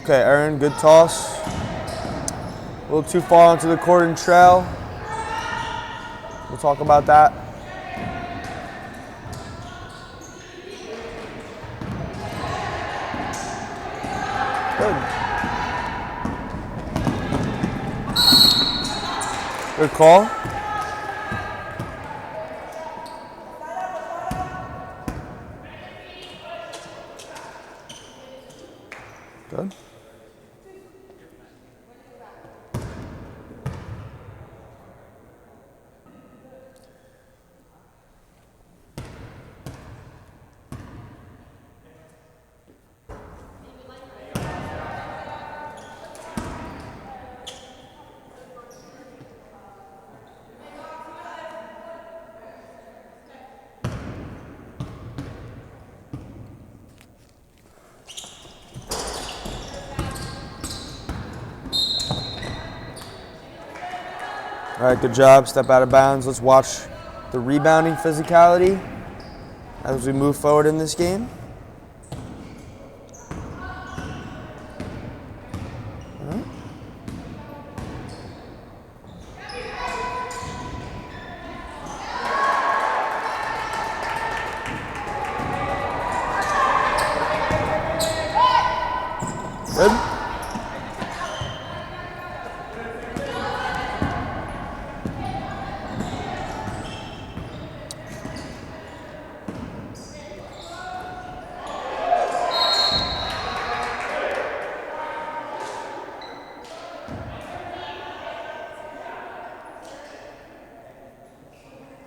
Okay, Aaron, good toss. A little too far onto the court and trail. We'll talk about that. Good. Good call. Good. All right, good job. Step out of bounds. Let's watch the rebounding physicality as we move forward in this game. Good.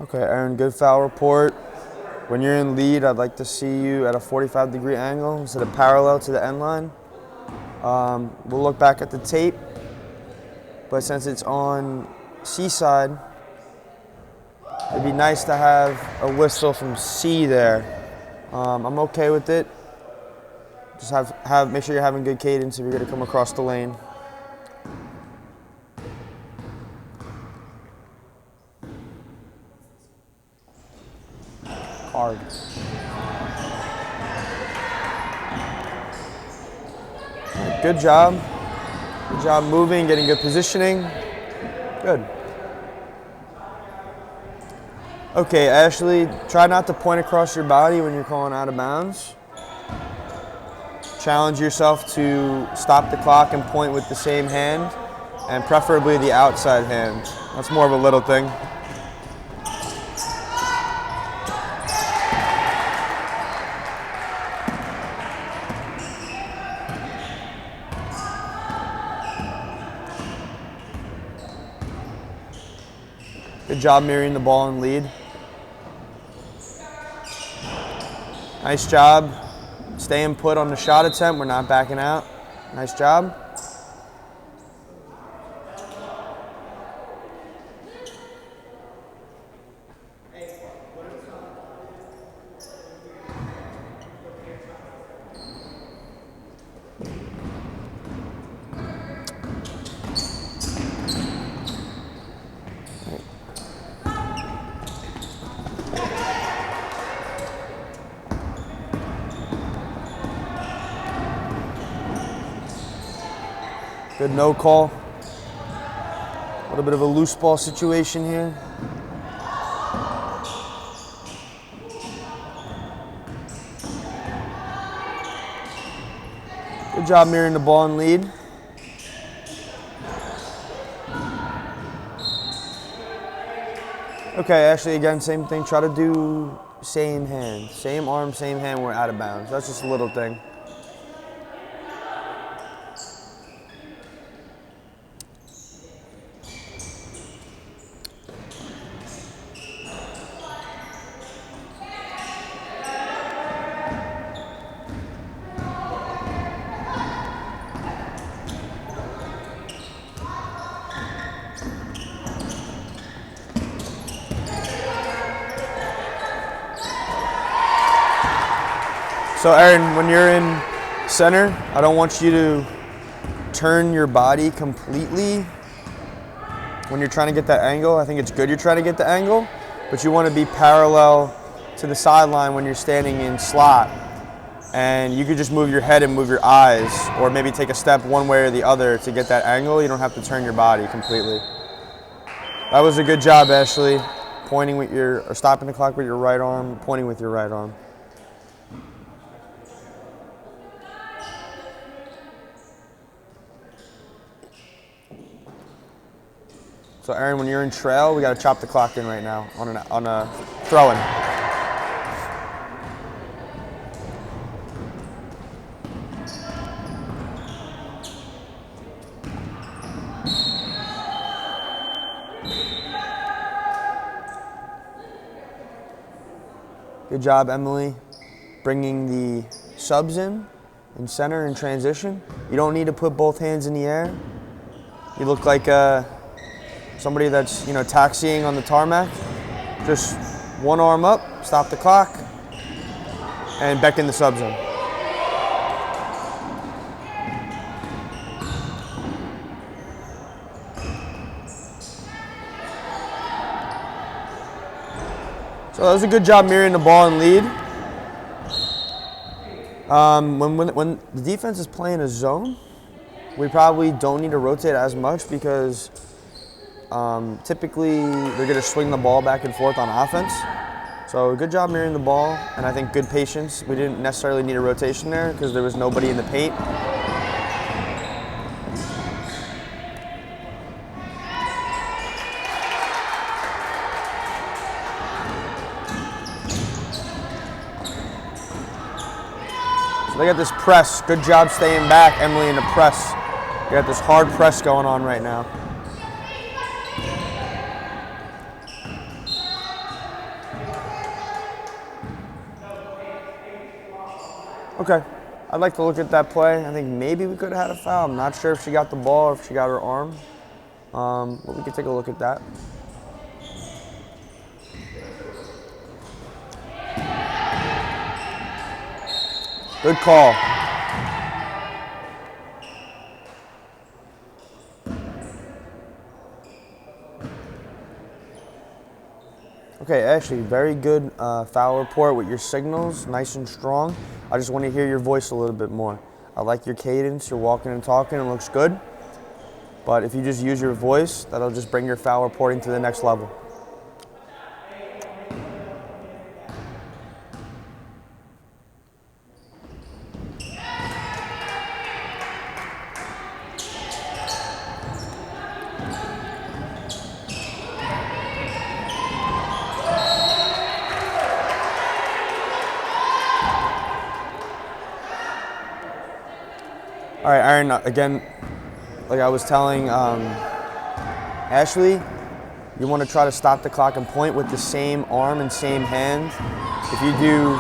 Okay, Aaron, good foul report. When you're in lead, I'd like to see you at a 45-degree angle instead of parallel to the end line. We'll look back at the tape, but since it's on C-side, it'd be nice to have a whistle from C there. I'm okay with it. Just make sure you're having good cadence if you're going to come across the lane. Hard. Good job. Good job moving, getting good positioning. Good. Okay, Ashley, try not to point across your body when you're calling out of bounds. Challenge yourself to stop the clock and point with the same hand, and preferably the outside hand. That's more of a little thing. Good job mirroring the ball and lead. Nice job. Staying put on the shot attempt. We're not backing out. Nice job. Good no call. A little bit of a loose ball situation here. Good job mirroring the ball and lead. Okay, actually, again, same thing. Try to do same hand. Same arm, same hand, we're out of bounds. That's just a little thing. So Aaron, when you're in center, I don't want you to turn your body completely when you're trying to get that angle. I think it's good you're trying to get the angle, but you want to be parallel to the sideline when you're standing in slot. And you could just move your head and move your eyes, or maybe take a step one way or the other to get that angle. You don't have to turn your body completely. That was a good job, Ashley. Pointing with your, or stopping the clock with your right arm, pointing with your right arm. So Aaron, when you're in trail, we got to chop the clock in right now on a throw-in. Good job, Emily, bringing the subs in center in transition. You don't need to put both hands in the air. You look like somebody that's, you know, taxiing on the tarmac. Just one arm up, stop the clock, and beckon the subs in. So that was a good job mirroring the ball and lead. When the defense is playing a zone, we probably don't need to rotate as much because typically they're going to swing the ball back and forth on offense. So good job mirroring the ball, and I think good patience. We didn't necessarily need a rotation there because there was nobody in the paint. They got this press. Good job staying back, Emily, in the press. You got this hard press going on right now. Okay, I'd like to look at that play. I think maybe we could have had a foul. I'm not sure if she got the ball or if she got her arm. But we could take a look at that. Good call. Okay, actually, very good foul report with your signals, nice and strong. I just want to hear your voice a little bit more. I like your cadence, you're walking and talking, it looks good. But if you just use your voice, that'll just bring your foul reporting to the next level. All right, Aaron, again, like I was telling Ashley, you want to try to stop the clock and point with the same arm and same hand. If you do,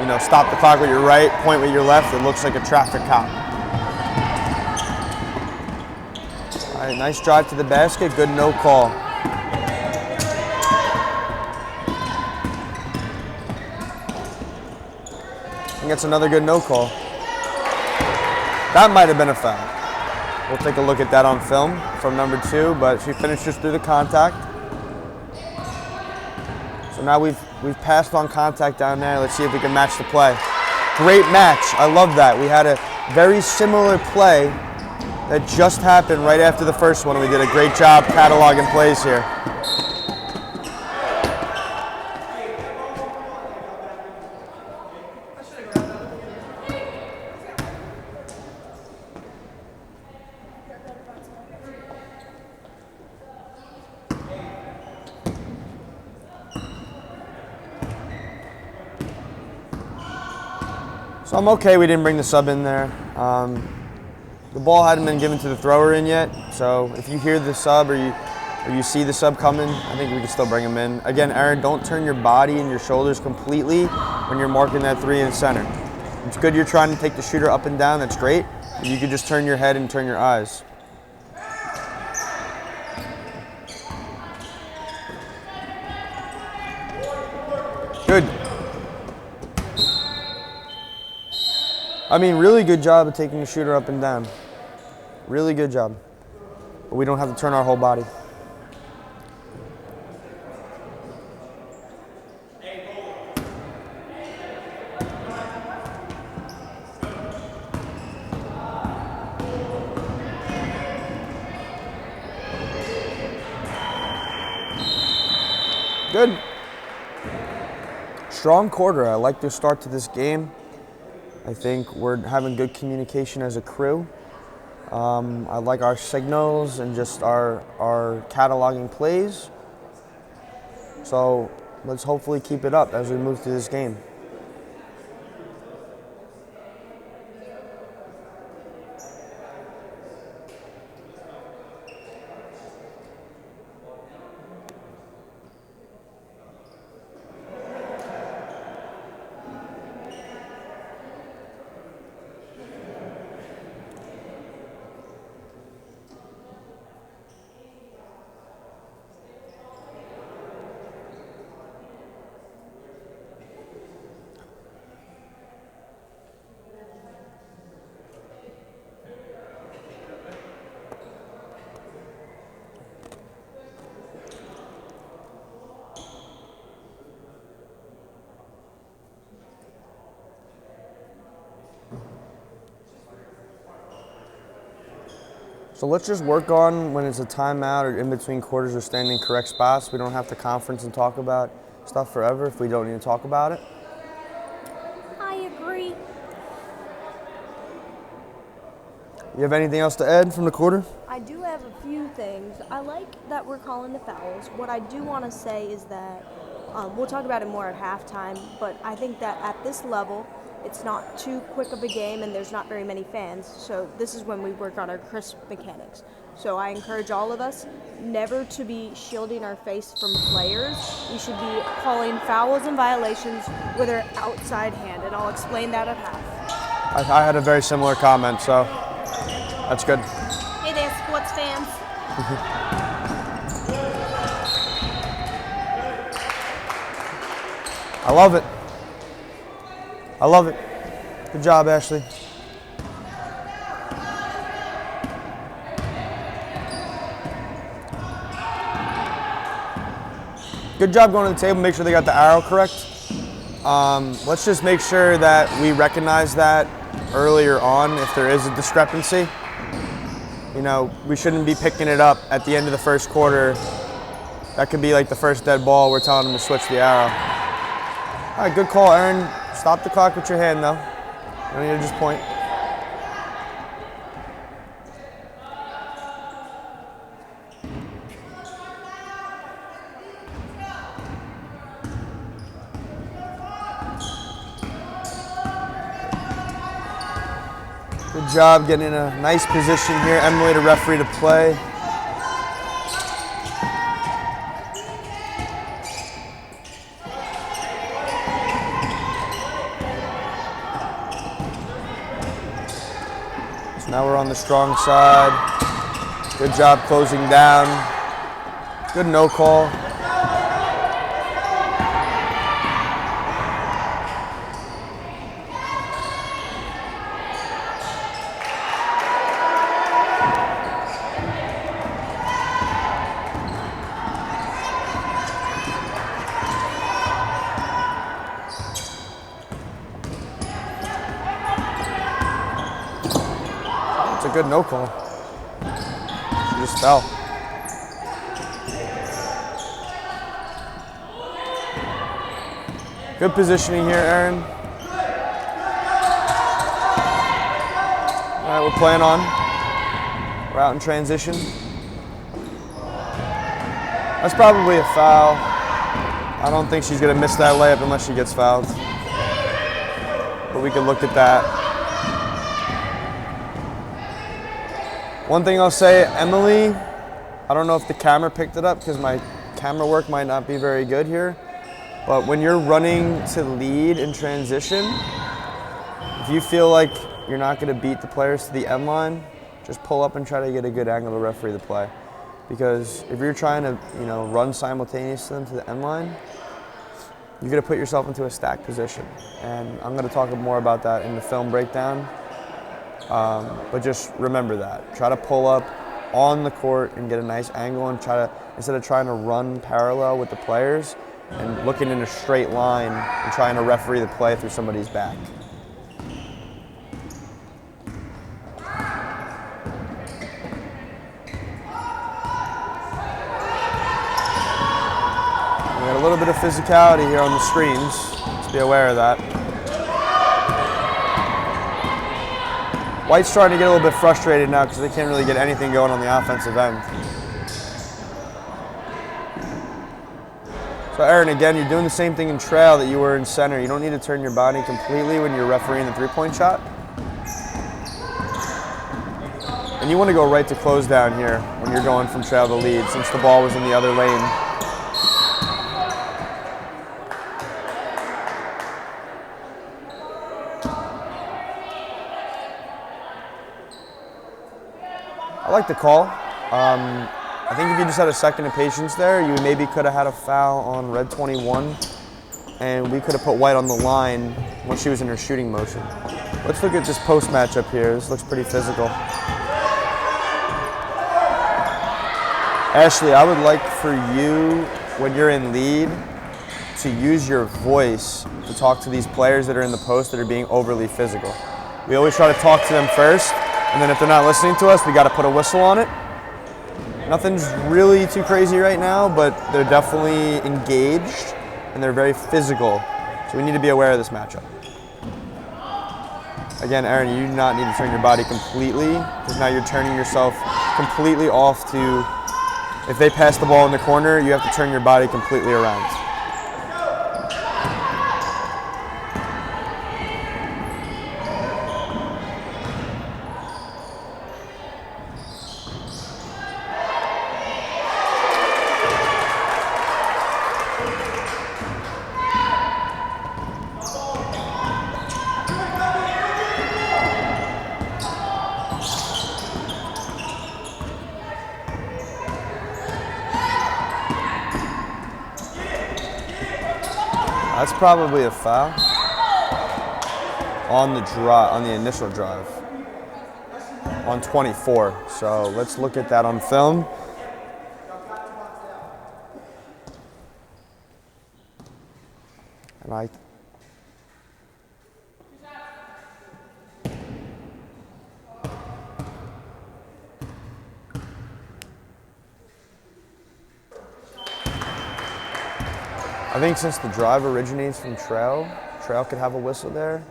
you know, stop the clock with your right, point with your left, it looks like a traffic cop. All right, nice drive to the basket, good no call. I think that's another good no call. That might have been a foul. We'll take a look at that on film from number 2, but she finished just through the contact. So now we've passed on contact down there. Let's see if we can match the play. Great match. I love that. We had a very similar play that just happened right after the first one. We did a great job cataloging plays here. So I'm okay we didn't bring the sub in there. The ball hadn't been given to the thrower in yet, so if you hear the sub or you see the sub coming, I think we can still bring him in. Again, Aaron, don't turn your body and your shoulders completely when you're marking that 3 in center. It's good you're trying to take the shooter up and down, that's great. But you could just turn your head and turn your eyes. Good. I mean, really good job of taking the shooter up and down. Really good job. But we don't have to turn our whole body. Good. Strong quarter. I like the start to this game. I think we're having good communication as a crew. I like our signals and just our cataloging plays. So let's hopefully keep it up as we move through this game. So let's just work on when it's a timeout or in between quarters or standing in correct spots. We don't have to conference and talk about stuff forever if we don't need to talk about it. I agree. You have anything else to add from the quarter? I do have a few things. I like that we're calling the fouls. What I do want to say is that we'll talk about it more at halftime, but I think that at this level, it's not too quick of a game and there's not very many fans. So this is when we work on our crisp mechanics. So I encourage all of us never to be shielding our face from players. We should be calling fouls and violations with our outside hand, and I'll explain that at half. I had a very similar comment, so that's good. Hey there, sports fans. I love it. I love it. Good job, Ashley. Good job going to the table. Make sure they got the arrow correct. Let's just make sure that we recognize that earlier on if there is a discrepancy. You know, we shouldn't be picking it up at the end of the first quarter. That could be like the first dead ball. We're telling them to switch the arrow. All right, good call, Aaron. Stop the clock with your hand, though. You don't need to just point. Good job getting in a nice position here. Emily, the referee, to play. Now we're on the strong side. Good job closing down. Good no call. It's a good no call. She just fell. Good positioning here, Aaron. All right, we're playing on. We're out in transition. That's probably a foul. I don't think she's gonna miss that layup unless she gets fouled. But we can look at that. One thing I'll say, Emily, I don't know if the camera picked it up because my camera work might not be very good here, but when you're running to lead in transition, if you feel like you're not going to beat the players to the end line, just pull up and try to get a good angle to referee the play. Because if you're trying to, run simultaneous to them to the end line, you're going to put yourself into a stacked position. And I'm going to talk more about that in the film breakdown. But just remember that. Try to pull up on the court and get a nice angle and try to, instead of trying to run parallel with the players and looking in a straight line and trying to referee the play through somebody's back. We got a little physicality here on the screens. Let's be aware of that. White's starting to get a little bit frustrated now because they can't really get anything going on the offensive end. So Aaron, again, you're doing the same thing in trail that you were in center. You don't need to turn your body completely when you're refereeing the three-point shot. And you want to go right to close down here when you're going from trail to lead since the ball was in the other lane. I like the call. I think if you just had a second of patience there, you maybe could have had a foul on red 21, and we could have put White on the line when she was in her shooting motion. Let's look at this post matchup here. This looks pretty physical. Ashley, I would like for you, when you're in lead, to use your voice to talk to these players that are in the post that are being overly physical. We always try to talk to them first, and then if they're not listening to us, we got to put a whistle on it. Nothing's really too crazy right now, but they're definitely engaged and they're very physical. So we need to be aware of this matchup. Again, Aaron, you do not need to turn your body completely because now you're turning yourself completely off to, if they pass the ball in the corner, you have to turn your body completely around. That's probably a foul on the drive, on the initial drive, on 24. So let's look at that on film. And I think since the drive originates from trail could have a whistle there.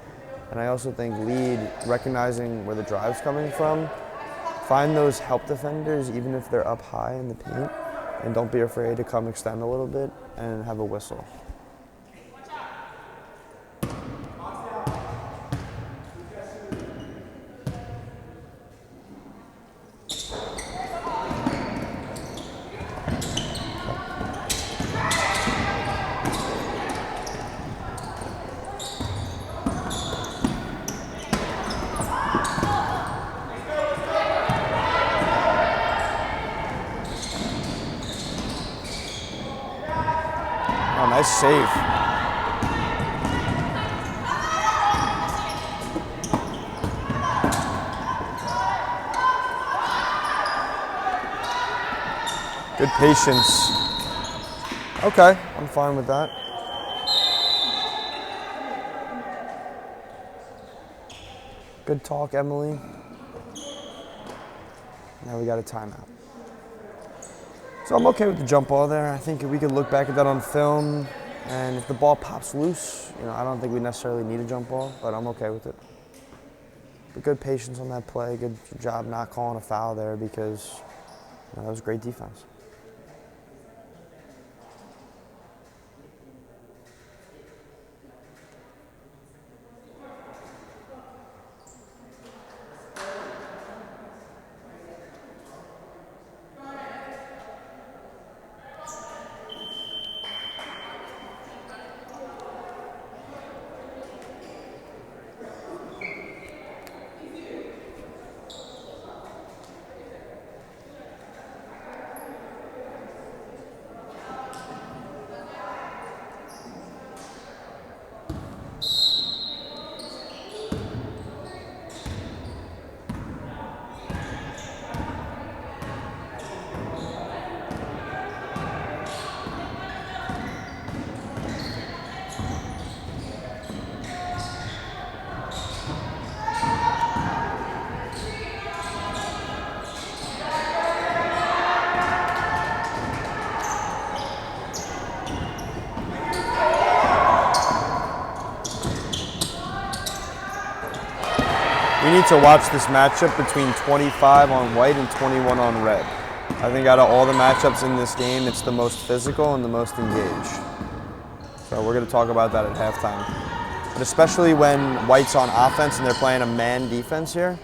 And I also think lead, recognizing where the drive's coming from, find those help defenders even if they're up high in the paint, and don't be afraid to come extend a little bit and have a whistle. Oh, nice save. Good patience. Okay, I'm fine with that. Good talk, Emily. Now we got a timeout. So I'm okay with the jump ball there. I think we could look back at that on film, and if the ball pops loose, I don't think we necessarily need a jump ball, but I'm okay with it. But good patience on that play. Good job not calling a foul there because that was great defense. We need to watch this matchup between 25 on white and 21 on red. I think out of all the matchups in this game, it's the most physical and the most engaged. So we're going to talk about that at halftime. But especially when white's on offense and they're playing a man defense here,